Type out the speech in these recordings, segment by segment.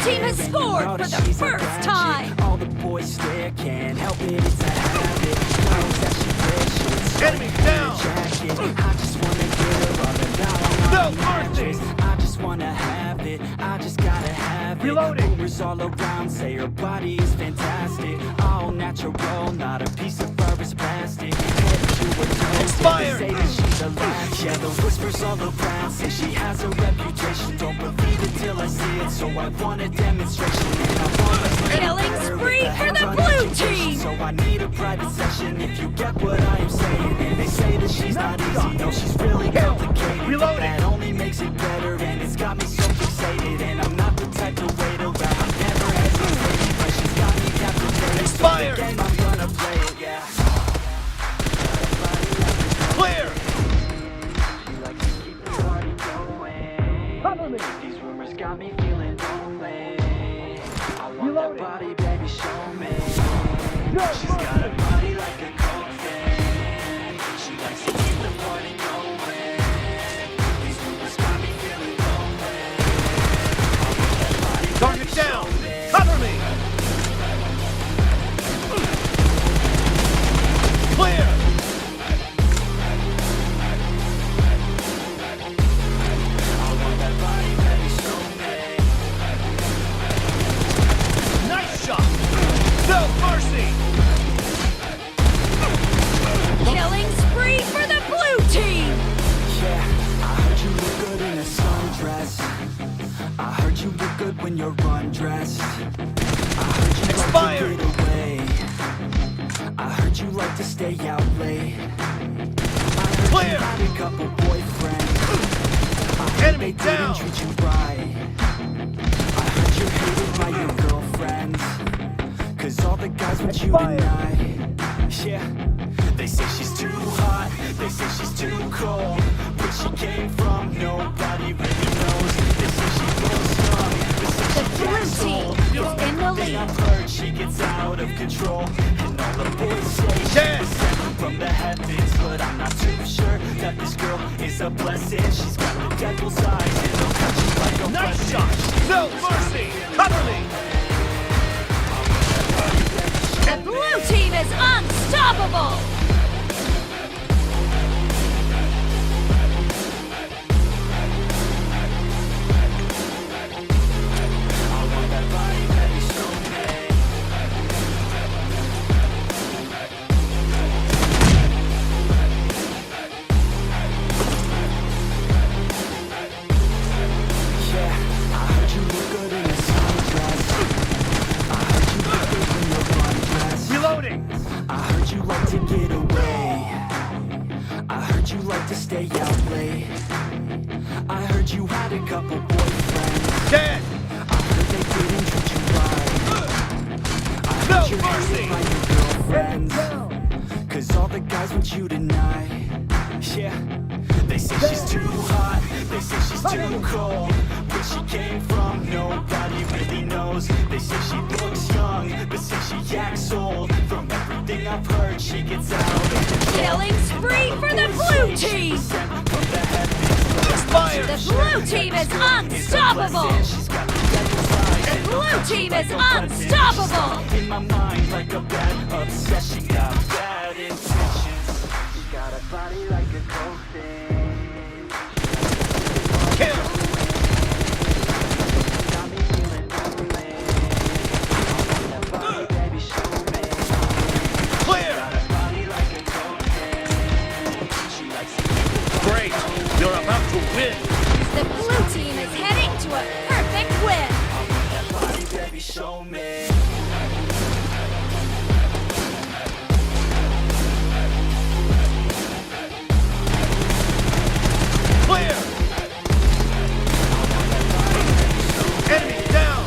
team has scored for the first time. All the boys stare, can't help it, it's a habit. Knows that she wears shorts, Enemy down! jacket. I just wanna get her all alone. No mercy! I just wanna have it, I just gotta have it. Reloading. Rumors all around say her body is fantastic. All natural, not a piece of fur is plastic. Head to her toes, Expired. they say that she's a latch. Yeah, the whispers all around say she has a reputation. Don't believe it till I see it, so I want a demonstration. And I want to Killing spree for the blue team. So I need a private session if you get what I am saying. And they say that she's not easy, no, she's really complicated. Reloading. That only makes it better, and it's got me so fixated. And I'm not the type to wait around, I've never hesitated, but she's got me captivated. Expired. So the game, I'm gonna play it, yeah. Clear! You like to keep the party going. Cover me. These rumors got me feeling lonely. I want that body, baby, show me. She's got a body like a coke thing. She likes to keep the party going. These rumors got me feeling lonely. I want that body, Target baby, down! show me. Cover me! Clear! I want that body, baby, show me. Nice shot! No mercy! Killing spree for the blue team. Yeah, I heard you look good in a sundress. I heard you look good when you're undressed. I heard you Expired. like to get away. I heard you like to stay out late. I heard Clear. you had a couple boyfriends. I heard Enemy they down. didn't treat you right. I heard you're hated by your girlfriends. Cause all the guys want you Expired. tonight. Yeah. They say she's too hot, they say she's too cold. Where she came from, nobody really knows. They say she goes young, they say The she blue gets team old. is in the Thing lead. I've heard, she gets out of control. And all the boys say she's Yes. sent from the heavens. But I'm not too sure that this girl is a blessing. She's got the devil's eyes and they'll cut you like a Nice weapon. shot! No mercy! Cover me! The blue team is unstoppable. I want that body, baby, show me. Yeah, I heard you look good in a sundress. I heard you look good when you're undressed. Reloading! I heard you like to get away. I heard you like to stay out late. I heard you had a couple boyfriends. Dead! I heard they didn't treat you right. I No heard you're mercy! hated by your girlfriends. Cause all the guys want you tonight. Yeah. They say she's too hot, they say she's too cold. Where she came from, nobody really knows. They say she looks young, but say she acts old. From everything I've heard, she gets out of control. Killing spree for the blue team. Expired! The blue team is unstoppable. The blue team is unstoppable. In my mind, like a bad obsession, got bad intentions. She got a body like a coke thing. Kill! Got me feeling lonely. I want that body, baby, show me. Clear! Got a body like a coke thing. She likes to keep the Great! You're about to win! The blue team is heading to a perfect win. that body, baby, show me. Clear! Enemy down!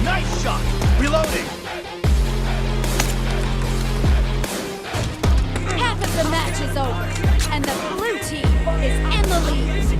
Nice shot! Reloading! Half of the match is over, and the blue team is in the lead.